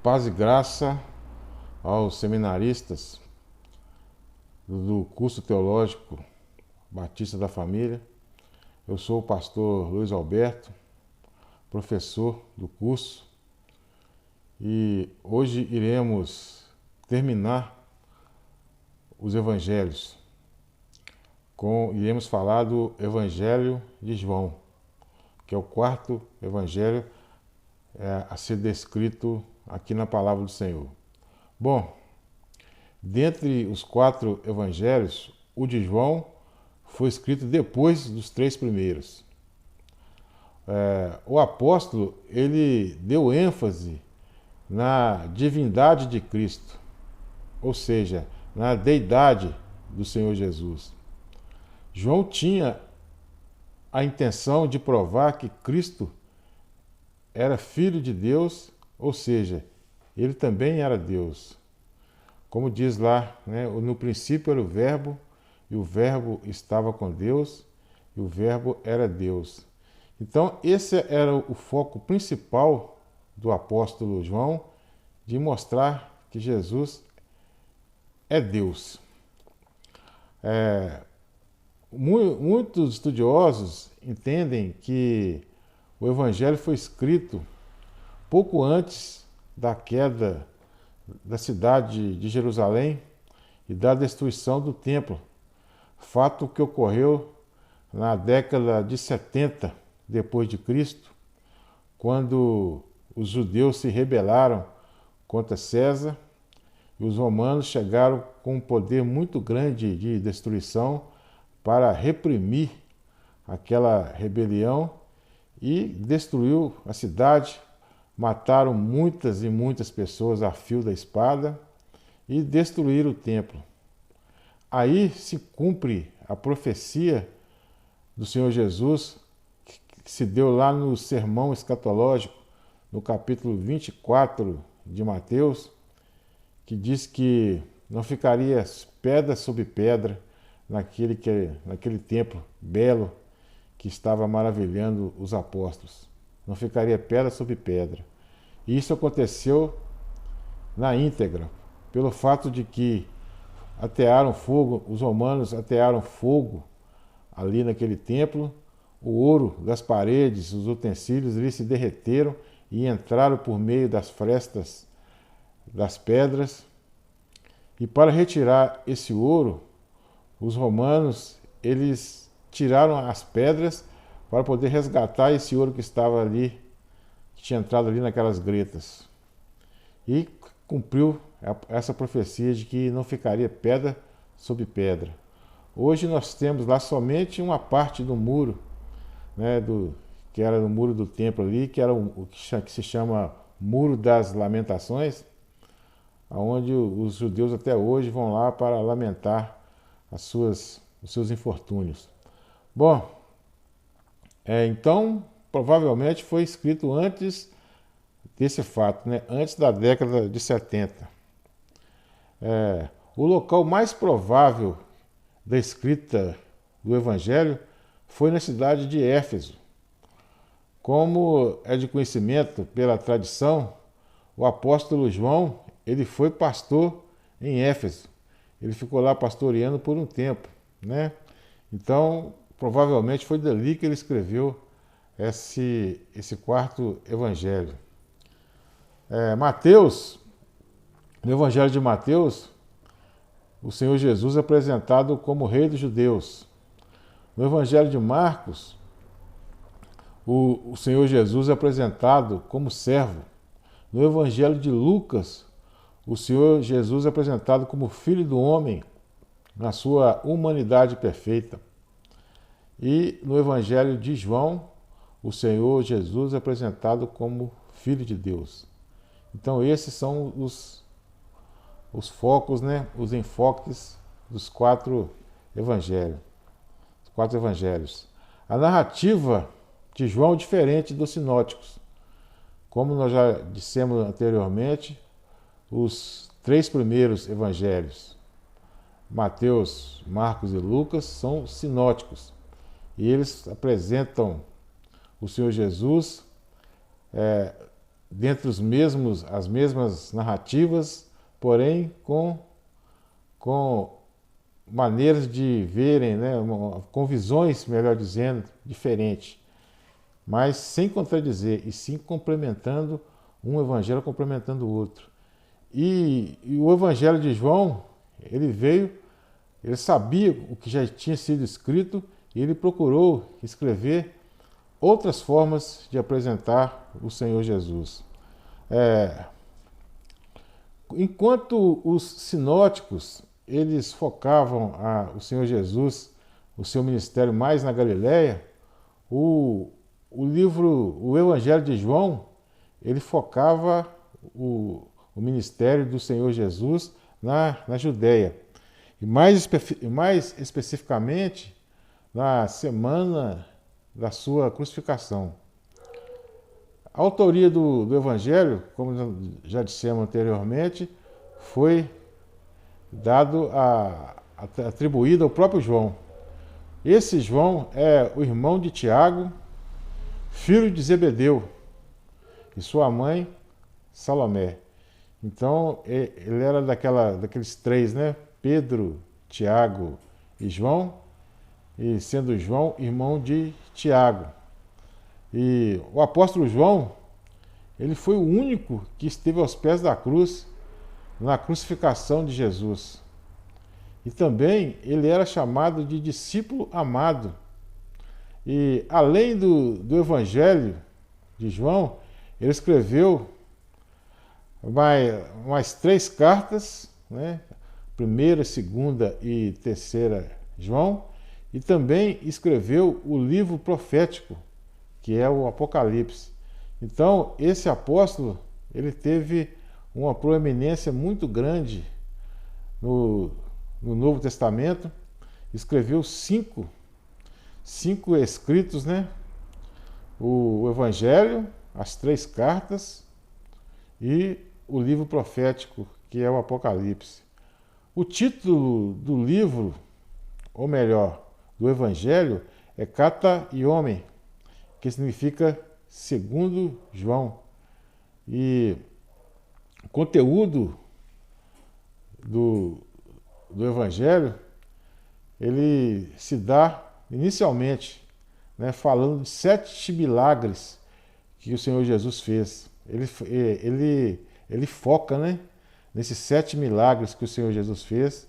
Paz e graça aos seminaristas do curso teológico Batista da Família. Eu sou o pastor Luiz Alberto, professor do curso, e hoje iremos terminar os evangelhos. Iremos falar do Evangelho de João, que é o quarto evangelho a ser descrito aqui na Palavra do Senhor. Bom, dentre os quatro evangelhos, o de João foi escrito depois dos três primeiros. O apóstolo, ele deu ênfase na divindade de Cristo, ou seja, na deidade do Senhor Jesus. João tinha a intenção de provar que Cristo era filho de Deus, ou seja, ele também era Deus. Como diz lá, né, no princípio era o Verbo, e o Verbo estava com Deus, e o Verbo era Deus. Então, esse era o foco principal do apóstolo João, de mostrar que Jesus é Deus. Muitos estudiosos entendem que o Evangelho foi escrito pouco antes da queda da cidade de Jerusalém e da destruição do templo, fato que ocorreu na década de 70 depois de Cristo, quando os judeus se rebelaram contra César e os romanos chegaram com um poder muito grande de destruição para reprimir aquela rebelião e destruiu a cidade, mataram muitas e muitas pessoas a fio da espada e destruíram o templo. Aí se cumpre a profecia do Senhor Jesus, que se deu lá no sermão escatológico, no capítulo 24 de Mateus, que diz que não ficaria pedra sobre pedra naquele templo belo que estava maravilhando os apóstolos. Não ficaria pedra sobre pedra. E isso aconteceu na íntegra, pelo fato de que os romanos atearam fogo ali naquele templo, o ouro das paredes, os utensílios, eles se derreteram e entraram por meio das frestas das pedras. E para retirar esse ouro, os romanos, eles tiraram as pedras para poder resgatar esse ouro que estava ali, que tinha entrado ali naquelas gretas. E cumpriu essa profecia de que não ficaria pedra sobre pedra. Hoje nós temos lá somente uma parte do muro, né, que era o muro do templo ali, que era o que se chama Muro das Lamentações, onde os judeus até hoje vão lá para lamentar os seus infortúnios. Bom, então provavelmente foi escrito antes desse fato, né? Antes da década de 70. O local mais provável da escrita do Evangelho foi na cidade de Éfeso. Como é de conhecimento pela tradição, o apóstolo João, ele foi pastor em Éfeso. Ele ficou lá pastoreando por um tempo, né? Então, provavelmente foi dali que ele escreveu esse quarto evangelho. No Evangelho de Mateus, o Senhor Jesus é apresentado como Rei dos Judeus. No Evangelho de Marcos, o Senhor Jesus é apresentado como servo. No Evangelho de Lucas, o Senhor Jesus é apresentado como Filho do Homem, na sua humanidade perfeita. E no Evangelho de João, o Senhor Jesus é apresentado como Filho de Deus. Então esses são os focos, né? Os enfoques dos quatro evangelhos. Os quatro evangelhos. A narrativa de João é diferente dos sinóticos. Como nós já dissemos anteriormente, os três primeiros evangelhos, Mateus, Marcos e Lucas, são sinóticos. E eles apresentam o Senhor Jesus dentre as mesmas narrativas, porém com maneiras de verem, né, com visões, melhor dizendo, diferentes, mas sem contradizer, e sim complementando um evangelho complementando o outro. E o evangelho de João, ele sabia o que já tinha sido escrito e ele procurou escrever outras formas de apresentar o Senhor Jesus. Enquanto os sinóticos eles focavam o Senhor Jesus, o seu ministério mais na Galileia, o Evangelho de João, ele focava o ministério do Senhor Jesus na Judéia. E mais especificamente, na semana da sua crucificação. A autoria do Evangelho, como já dissemos anteriormente, foi atribuída ao próprio João. Esse João é o irmão de Tiago, filho de Zebedeu, e sua mãe, Salomé. Então, ele era daqueles três, né? Pedro, Tiago e João, e sendo João irmão de Tiago. E o apóstolo João, ele foi o único que esteve aos pés da cruz na crucificação de Jesus. E também ele era chamado de discípulo amado. E além do Evangelho de João, ele escreveu mais 3 cartas, né? Primeira, segunda e terceira João, e também escreveu o livro profético, que é o Apocalipse. Então, esse apóstolo, ele teve uma proeminência muito grande no Novo Testamento, escreveu 5 escritos, né? O Evangelho, as 3 cartas e o livro profético, que é o Apocalipse. O título do livro, ou melhor, do Evangelho, é Cata e Homem, que significa segundo João. E o conteúdo do Evangelho, ele se dá inicialmente, né, falando de 7 milagres que o Senhor Jesus fez. Ele foca, né, nesses 7 milagres que o Senhor Jesus fez.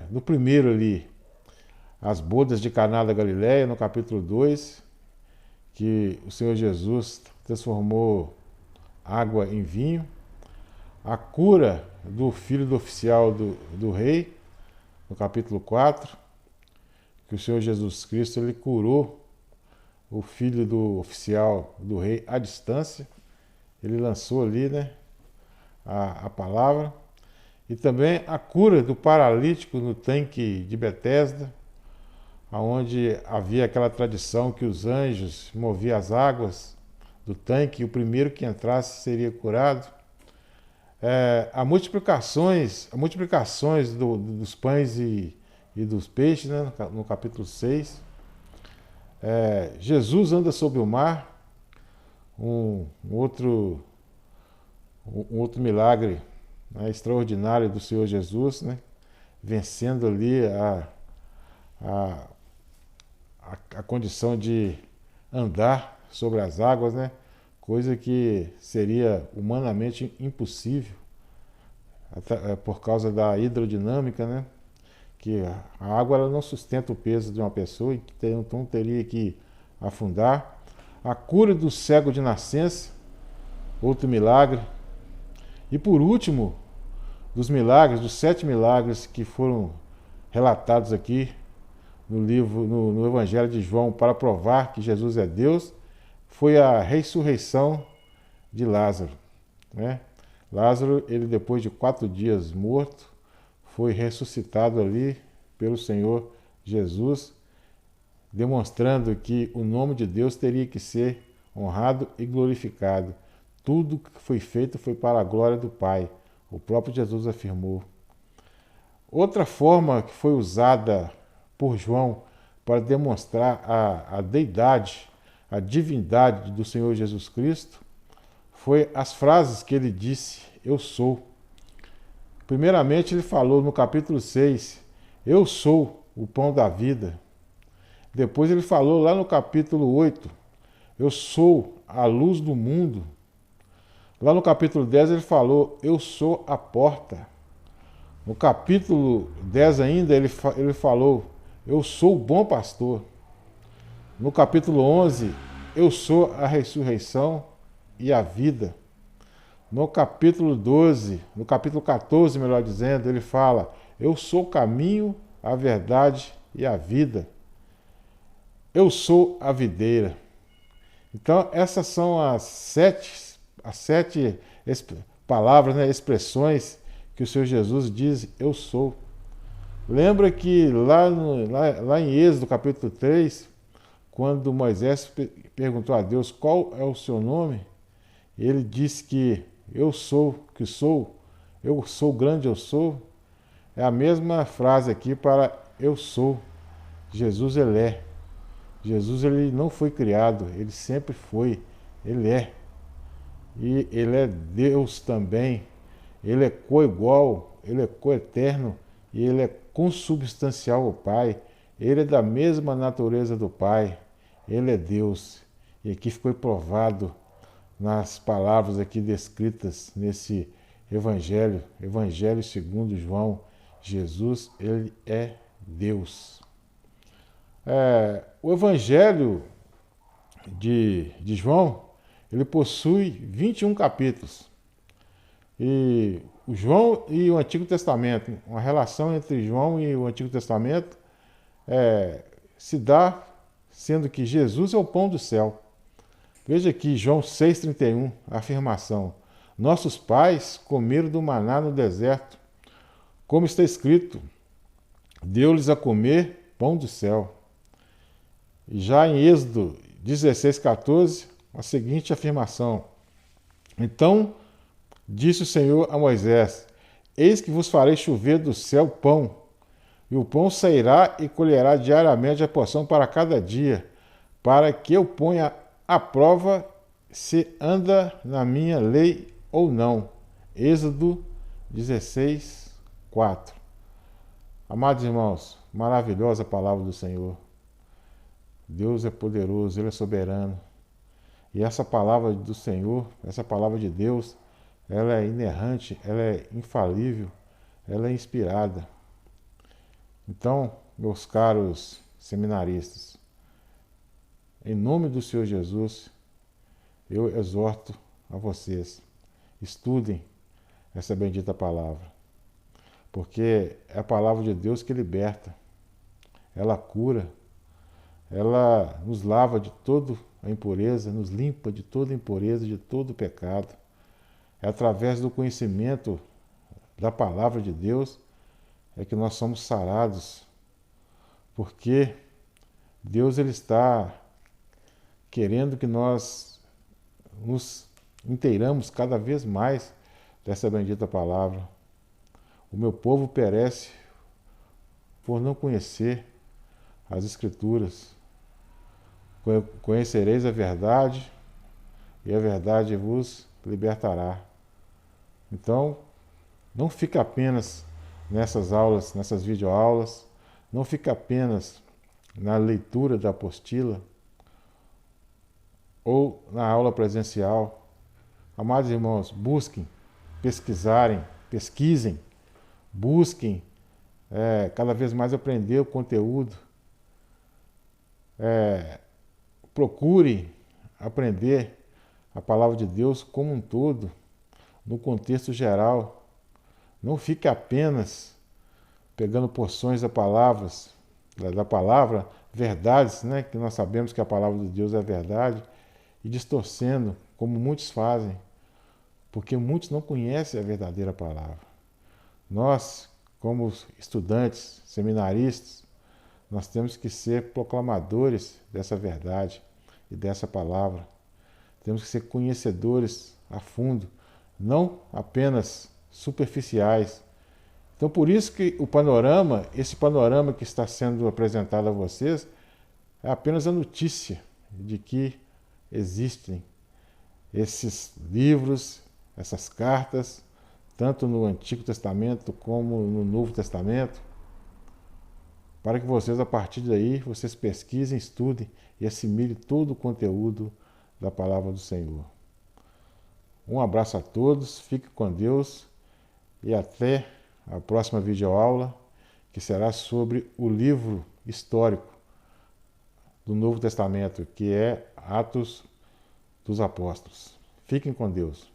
No primeiro ali, as bodas de Caná da Galileia, no capítulo 2, que o Senhor Jesus transformou água em vinho. A cura do filho do oficial do rei, no capítulo 4, que o Senhor Jesus Cristo ele curou o filho do oficial do rei à distância. Ele lançou ali, né, a palavra. E também a cura do paralítico no tanque de Betesda, onde havia aquela tradição que os anjos moviam as águas do tanque e o primeiro que entrasse seria curado. As multiplicações dos pães e dos peixes, né, no capítulo 6. Jesus anda sobre o mar, um outro milagre, né, extraordinário do Senhor Jesus, né, vencendo ali a condição de andar sobre as águas, né, coisa que seria humanamente impossível, por causa da hidrodinâmica, né, que a água ela não sustenta o peso de uma pessoa, então teria que afundar. A cura do cego de nascença, outro milagre. E por último, dos 7 milagres que foram relatados aqui no Evangelho de João para provar que Jesus é Deus, foi a ressurreição de Lázaro, né? Lázaro, ele depois de 4 dias morto, foi ressuscitado ali pelo Senhor Jesus, demonstrando que o nome de Deus teria que ser honrado e glorificado. Tudo que foi feito foi para a glória do Pai. O próprio Jesus afirmou. Outra forma que foi usada por João para demonstrar a deidade, a divindade do Senhor Jesus Cristo, foi as frases que ele disse, eu sou. Primeiramente ele falou no capítulo 6, eu sou o pão da vida. Depois ele falou lá no capítulo 8, eu sou a luz do mundo. Lá no capítulo 10 ele falou, eu sou a porta. No capítulo 10 ainda ele falou, eu sou o bom pastor. No capítulo 11, eu sou a ressurreição e a vida. No capítulo 12, no capítulo 14, melhor dizendo, ele fala, eu sou o caminho, a verdade e a vida. Eu sou a videira. Então, essas são as sete palavras, né, expressões que o Senhor Jesus diz, eu sou. Lembra que lá em Êxodo, capítulo 3, quando Moisés perguntou a Deus qual é o seu nome, ele disse que eu sou que sou, eu sou grande, eu sou. É a mesma frase aqui para eu sou. Jesus ele é. Jesus ele não foi criado, ele sempre foi, ele é. E ele é Deus também, ele é coigual, ele é coeterno e ele é consubstancial ao Pai. Ele é da mesma natureza do Pai, ele é Deus. E aqui ficou provado nas palavras aqui descritas nesse Evangelho, Evangelho segundo João, Jesus, ele é Deus. O Evangelho de João, ele possui 21 capítulos. E o João e o Antigo Testamento, uma relação entre João e o Antigo Testamento se dá sendo que Jesus é o pão do céu. Veja aqui João 6,31, a afirmação. Nossos pais comeram do maná no deserto, como está escrito, deu-lhes a comer pão do céu. E já em Êxodo 16,14, a seguinte afirmação. Então disse o Senhor a Moisés, eis que vos farei chover do céu pão, e o pão sairá e colherá diariamente a porção para cada dia, para que eu ponha à prova se anda na minha lei ou não. Êxodo 16, 4. Amados irmãos, maravilhosa palavra do Senhor. Deus é poderoso, Ele é soberano. E essa palavra do Senhor, essa palavra de Deus, ela é inerrante, ela é infalível, ela é inspirada. Então, meus caros seminaristas, em nome do Senhor Jesus, eu exorto a vocês, estudem essa bendita palavra, porque é a palavra de Deus que liberta, ela cura, ela nos lava de toda a impureza, nos limpa de toda a impureza, de todo o pecado. É através do conhecimento da palavra de Deus é que nós somos sarados, porque Deus ele está querendo que nós nos inteiramos cada vez mais dessa bendita palavra. O meu povo perece por não conhecer as Escrituras. Conhecereis a verdade e a verdade vos libertará. Então, não fica apenas nessas aulas, nessas videoaulas, não fica apenas na leitura da apostila ou na aula presencial. Amados irmãos, busquem, pesquisem, busquem cada vez mais aprender o conteúdo. Procure aprender a palavra de Deus como um todo, no contexto geral. Não fique apenas pegando porções da palavra, verdades, né, que nós sabemos que a palavra de Deus é verdade, e distorcendo, como muitos fazem, porque muitos não conhecem a verdadeira palavra. Nós, como estudantes, seminaristas, nós temos que ser proclamadores dessa verdade e dessa palavra. Temos que ser conhecedores a fundo, não apenas superficiais. Então, por isso que esse panorama que está sendo apresentado a vocês, é apenas a notícia de que existem esses livros, essas cartas, tanto no Antigo Testamento como no Novo Testamento, para que vocês, a partir daí, vocês pesquisem, estudem e assimilem todo o conteúdo da Palavra do Senhor. Um abraço a todos, fiquem com Deus e até a próxima videoaula, que será sobre o livro histórico do Novo Testamento, que é Atos dos Apóstolos. Fiquem com Deus.